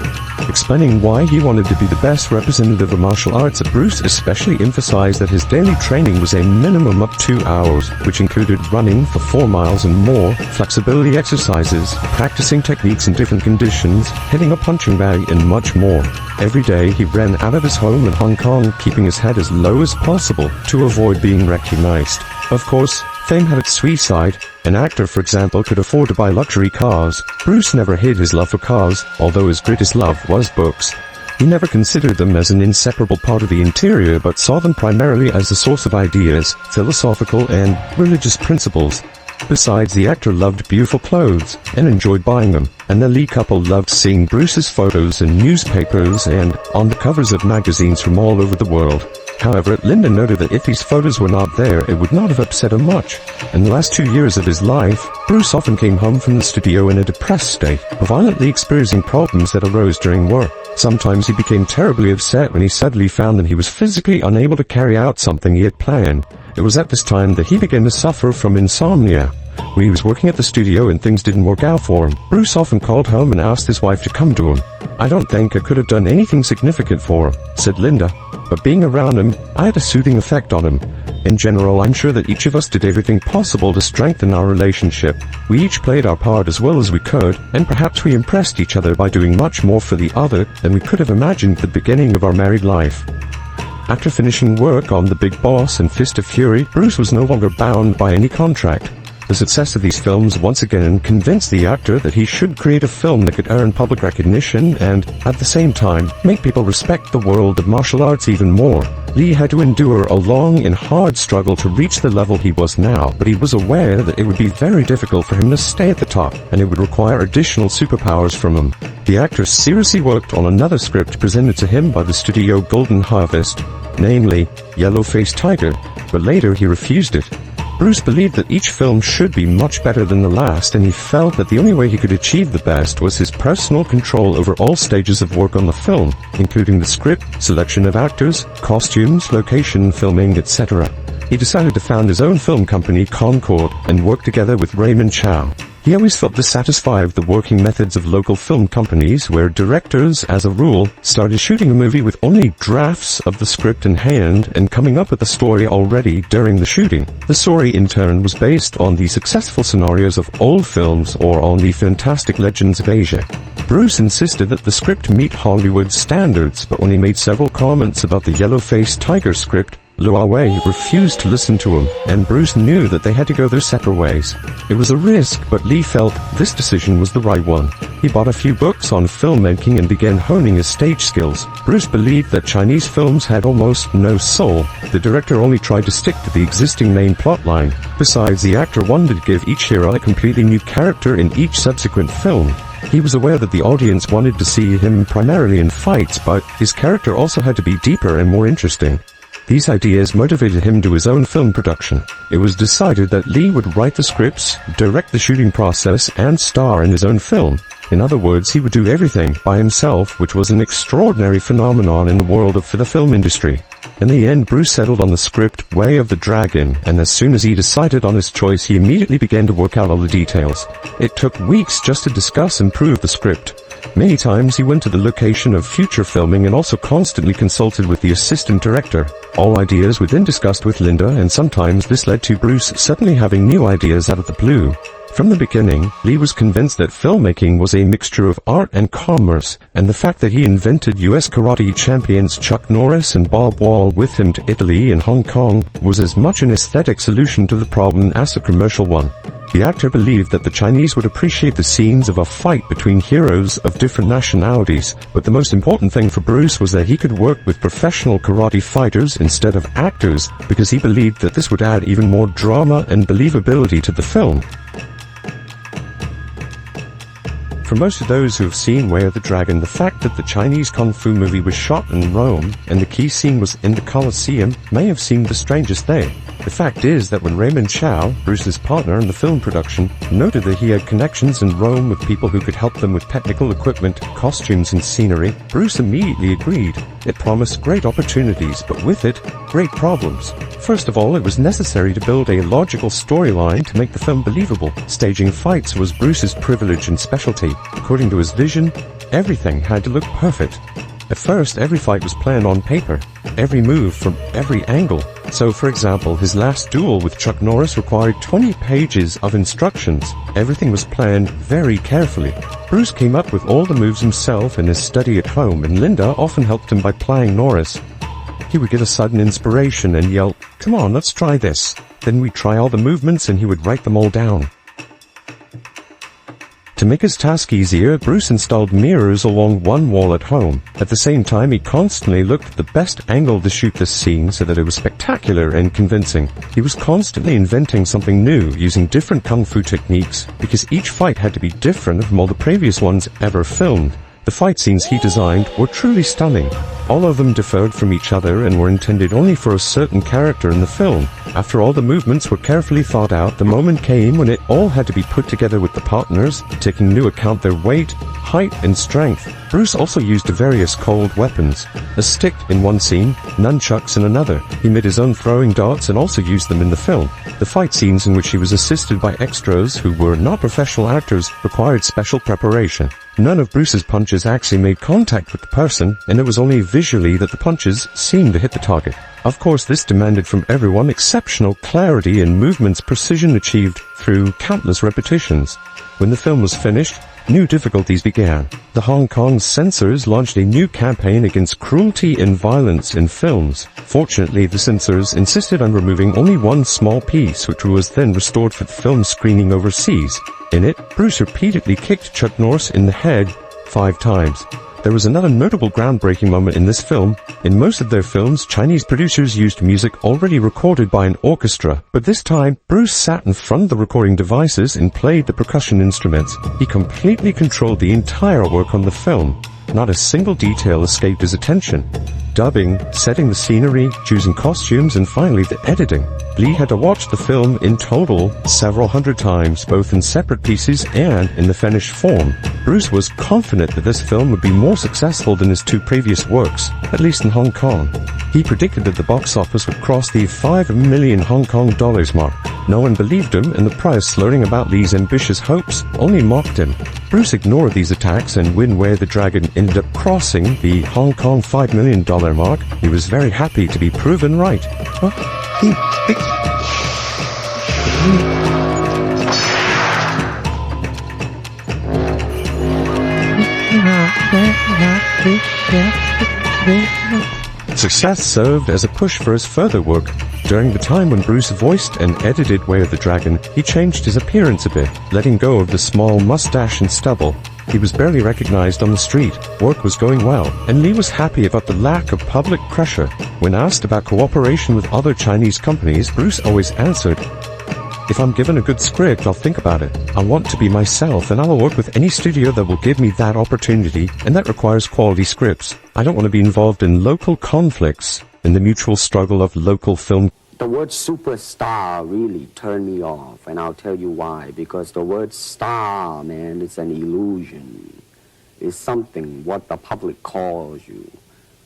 Explaining why he wanted to be the best representative of martial arts, Bruce especially emphasized that his daily training was a minimum of 2 hours, which included running for 4 miles and more, flexibility exercises, practicing techniques in different conditions, hitting a punching bag, and much more. Every day he ran out of his home in Hong Kong, keeping his head as low as possible to avoid being recognized. Of course, fame had its sweet side. An actor, for example, could afford to buy luxury cars. Bruce never hid his love for cars, although his greatest love was books. He never considered them as an inseparable part of the interior, but saw them primarily as a source of ideas, philosophical and religious principles. Besides, the actor loved beautiful clothes and enjoyed buying them, and the Lee couple loved seeing Bruce's photos in newspapers and on the covers of magazines from all over the world. However, Linda noted that if these photos were not there, it would not have upset him much. In the last 2 years of his life, Bruce often came home from the studio in a depressed state, violently experiencing problems that arose during work. Sometimes he became terribly upset when he suddenly found that he was physically unable to carry out something he had planned. It was at this time that he began to suffer from insomnia. When he was working at the studio and things didn't work out for him, Bruce often called home and asked his wife to come to him. "I don't think I could have done anything significant for him," said Linda, "but being around him, I had a soothing effect on him. In general, I'm sure that each of us did everything possible to strengthen our relationship. We each played our part as well as we could, and perhaps we impressed each other by doing much more for the other than we could have imagined at the beginning of our married life." After finishing work on The Big Boss and Fist of Fury, Bruce was no longer bound by any contract. The success of these films once again convinced the actor that he should create a film that could earn public recognition and, at the same time, make people respect the world of martial arts even more. Lee had to endure a long and hard struggle to reach the level he was now, but he was aware that it would be very difficult for him to stay at the top, and it would require additional superpowers from him. The actor seriously worked on another script presented to him by the studio Golden Harvest, namely Yellow-Faced Tiger, but later he refused it. Bruce believed that each film should be much better than the last, and he felt that the only way he could achieve the best was his personal control over all stages of work on the film, including the script, selection of actors, costumes, location, filming, etc. He decided to found his own film company, Concord, and work together with Raymond Chow. He always felt dissatisfied with the working methods of local film companies, where directors, as a rule, started shooting a movie with only drafts of the script in hand and coming up with a story already during the shooting. The story, in turn, was based on the successful scenarios of old films or on the fantastic legends of Asia. Bruce insisted that the script meet Hollywood standards, but when he made several comments about the yellow-faced tiger script, Luo Wei refused to listen to him, and Bruce knew that they had to go their separate ways. It was a risk, but Lee felt this decision was the right one. He bought a few books on filmmaking and began honing his stage skills. Bruce believed that Chinese films had almost no soul. The director only tried to stick to the existing main plotline. Besides, the actor wanted to give each hero a completely new character in each subsequent film. He was aware that the audience wanted to see him primarily in fights, but his character also had to be deeper and more interesting. These ideas motivated him to his own film production. It was decided that Lee would write the scripts, direct the shooting process, and star in his own film. In other words, he would do everything by himself, which was an extraordinary phenomenon in the world of the film industry. In the end, Bruce settled on the script Way of the Dragon, and as soon as he decided on his choice, he immediately began to work out all the details. It took weeks just to discuss and prove the script. Many times he went to the location of future filming and also constantly consulted with the assistant director. All ideas were then discussed with Linda, and sometimes this led to Bruce suddenly having new ideas out of the blue. From the beginning, Lee was convinced that filmmaking was a mixture of art and commerce, and the fact that he invented U.S. karate champions Chuck Norris and Bob Wall with him to Italy and Hong Kong was as much an aesthetic solution to the problem as a commercial one. The actor believed that the Chinese would appreciate the scenes of a fight between heroes of different nationalities, but the most important thing for Bruce was that he could work with professional karate fighters instead of actors, because he believed that this would add even more drama and believability to the film. For most of those who have seen Way of the Dragon, the fact that the Chinese Kung Fu movie was shot in Rome and the key scene was in the Colosseum may have seemed the strangest thing. The fact is that when Raymond Chow, Bruce's partner in the film production, noted that he had connections in Rome with people who could help them with technical equipment, costumes and scenery, Bruce immediately agreed. It promised great opportunities, but with it, great problems. First of all, it was necessary to build a logical storyline to make the film believable. Staging fights was Bruce's privilege and specialty. According to his vision, everything had to look perfect. At first, every fight was planned on paper, every move from every angle. So, for example, his last duel with Chuck Norris required 20 pages of instructions. Everything was planned very carefully. Bruce came up with all the moves himself in his study at home, and Linda often helped him by playing Norris. He would get a sudden inspiration and yell, "Come on, let's try this." Then we'd try all the movements and he would write them all down. To make his task easier, Bruce installed mirrors along one wall at home. At the same time, he constantly looked at the best angle to shoot this scene so that it was spectacular and convincing. He was constantly inventing something new, using different kung fu techniques, because each fight had to be different from all the previous ones ever filmed. The fight scenes he designed were truly stunning. All of them differed from each other and were intended only for a certain character in the film. After all the movements were carefully thought out, the moment came when it all had to be put together with the partners, taking into account their weight, height, and strength. Bruce also used various cold weapons. A stick in one scene, nunchucks in another. He made his own throwing darts and also used them in the film. The fight scenes in which he was assisted by extras who were not professional actors required special preparation. None of Bruce's punches actually made contact with the person, and it was only visually that the punches seemed to hit the target. Of course, this demanded from everyone exceptional clarity and movements precision achieved through countless repetitions. When the film was finished, new difficulties began. The Hong Kong censors launched a new campaign against cruelty and violence in films. Fortunately, the censors insisted on removing only one small piece, which was then restored for the film screening overseas. In it, Bruce repeatedly kicked Chuck Norris in the head 5 times. There was another notable groundbreaking moment in this film. In most of their films, Chinese producers used music already recorded by an orchestra, but this time, Bruce sat in front of the recording devices and played the percussion instruments. He completely controlled the entire work on the film. Not a single detail escaped his attention. Dubbing, setting the scenery, choosing costumes, and finally the editing. Lee had to watch the film in total several hundred times, both in separate pieces and in the finished form. Bruce was confident that this film would be more successful than his two previous works, at least in Hong Kong. He predicted that the box office would cross the 5 million Hong Kong dollars mark. No one believed him, and the press, slurring about Lee's ambitious hopes, only mocked him. Bruce ignored these attacks, and when Where the Dragon ended up crossing the Hong Kong $5 million mark, he was very happy to be proven right. Success served as a push for his further work. During the time when Bruce voiced and edited Where the Dragon, he changed his appearance a bit, letting go of the small mustache and stubble. He was barely recognized on the street. Work was going well, and Lee was happy about the lack of public pressure. When asked about cooperation with other Chinese companies, Bruce always answered, "If I'm given a good script, I'll think about it. I want to be myself, and I'll work with any studio that will give me that opportunity, and that requires quality scripts. I don't want to be involved in local conflicts, in the mutual struggle of local film." The word superstar really turned me off, and I'll tell you why. Because the word star, man, is an illusion. It's something what the public calls you.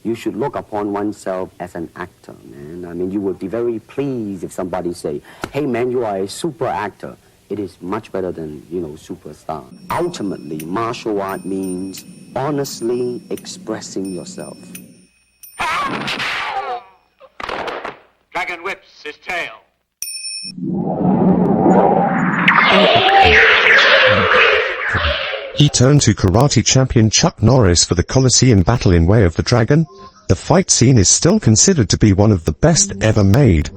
You should look upon oneself as an actor, man. I mean, you would be very pleased if somebody say, "Hey, man, you are a super actor." It is much better than, superstar. Ultimately, martial art means honestly expressing yourself. Dragon whips his tail. He turned to karate champion Chuck Norris for the Coliseum battle in Way of the Dragon. The fight scene is still considered to be one of the best ever made,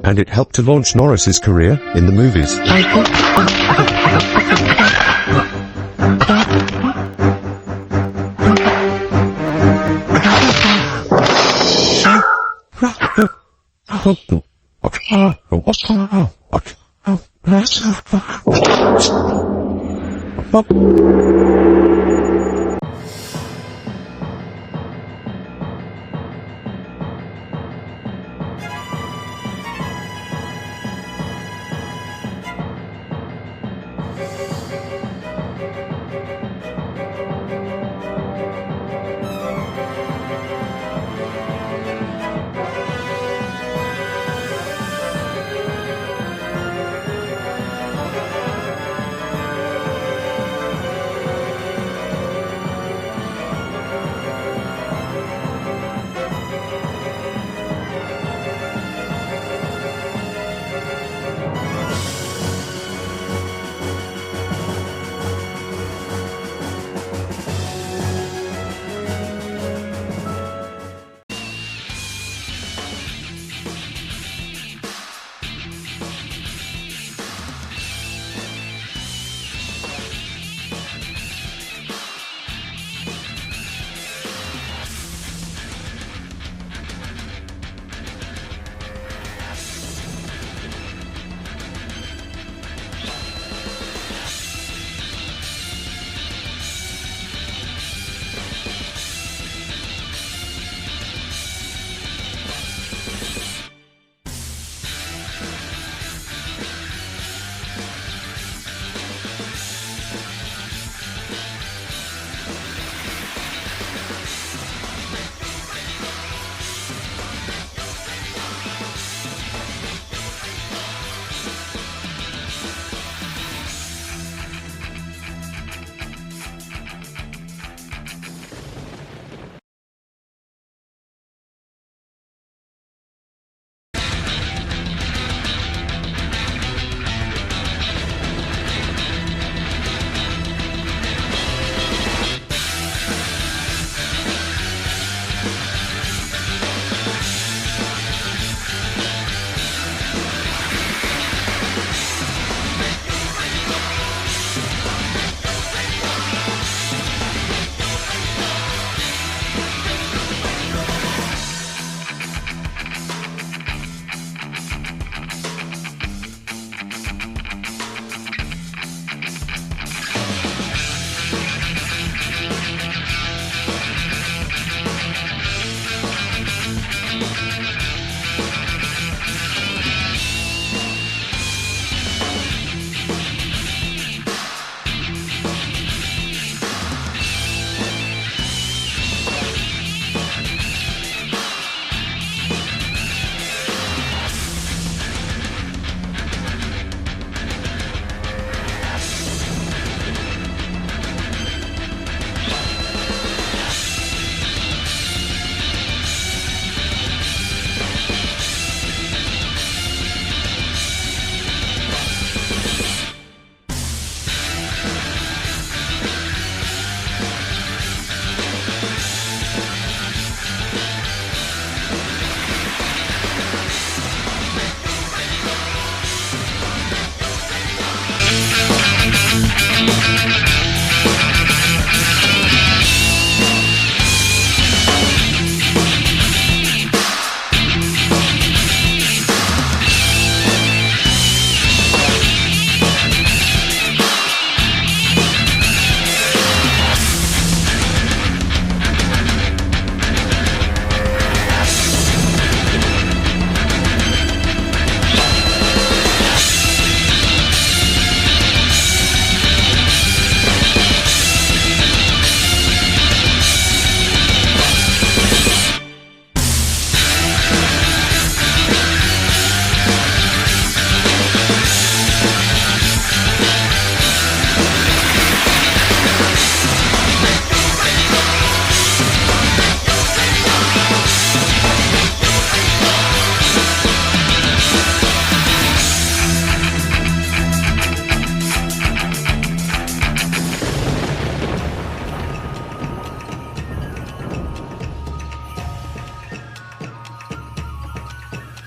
and it helped to launch Norris's career in the movies.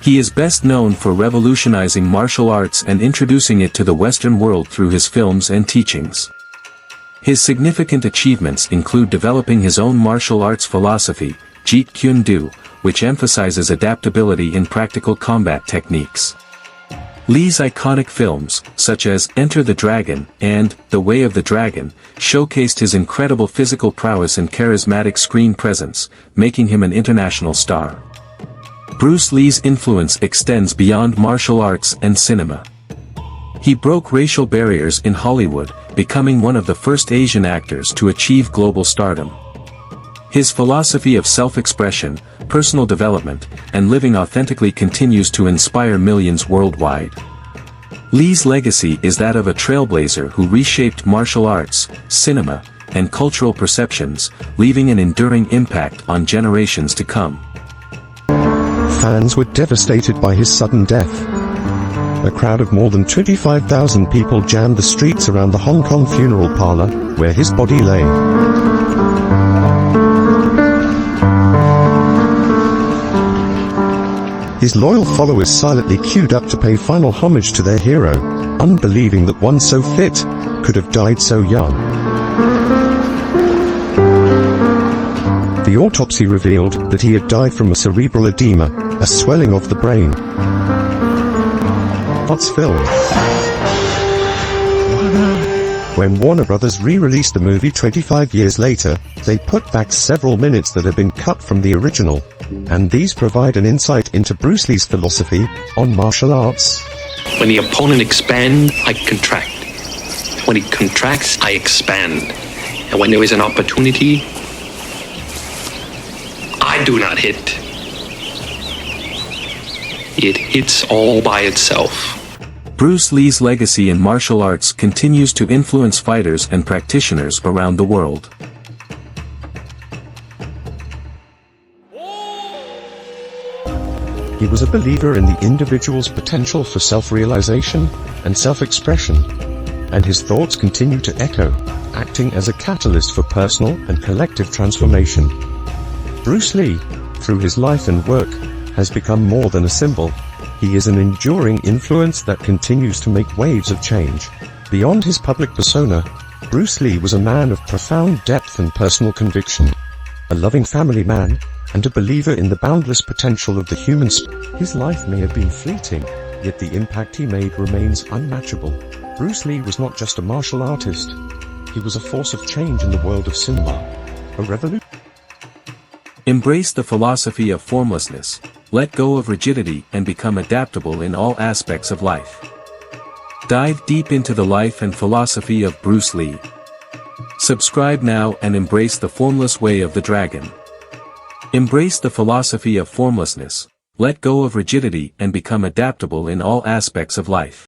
He is best known for revolutionizing martial arts and introducing it to the Western world through his films and teachings. His significant achievements include developing his own martial arts philosophy, Jeet Kune Do, which emphasizes adaptability in practical combat techniques. Lee's iconic films, such as Enter the Dragon and The Way of the Dragon, showcased his incredible physical prowess and charismatic screen presence, making him an international star. Bruce Lee's influence extends beyond martial arts and cinema. He broke racial barriers in Hollywood, becoming one of the first Asian actors to achieve global stardom. His philosophy of self-expression, personal development, and living authentically continues to inspire millions worldwide. Lee's legacy is that of a trailblazer who reshaped martial arts, cinema, and cultural perceptions, leaving an enduring impact on generations to come. Fans were devastated by his sudden death. A crowd of more than 25,000 people jammed the streets around the Hong Kong funeral parlor, where his body lay. His loyal followers silently queued up to pay final homage to their hero, unbelieving that one so fit could have died so young. The autopsy revealed that he had died from a cerebral edema, a swelling of the brain. What's film? When Warner Brothers re-released the movie 25 years later, they put back several minutes that had been cut from the original, and these provide an insight into Bruce Lee's philosophy on martial arts. When the opponent expands, I contract. When he contracts, I expand. And when there is an opportunity, I do not hit. It hits all by itself. Bruce Lee's legacy in martial arts continues to influence fighters and practitioners around the world. He was a believer in the individual's potential for self-realization and self-expression, and his thoughts continue to echo, acting as a catalyst for personal and collective transformation. Bruce Lee, through his life and work, has become more than a symbol. He is an enduring influence that continues to make waves of change. Beyond his public persona, Bruce Lee was a man of profound depth and personal conviction. A loving family man, and a believer in the boundless potential of the human spirit. His life may have been fleeting, yet the impact he made remains unmatchable. Bruce Lee was not just a martial artist. He was a force of change in the world of cinema. A revolution. Embrace the philosophy of formlessness, let go of rigidity and become adaptable in all aspects of life. Dive deep into the life and philosophy of Bruce Lee. Subscribe now and embrace the formless way of the dragon. Embrace the philosophy of formlessness, let go of rigidity and become adaptable in all aspects of life.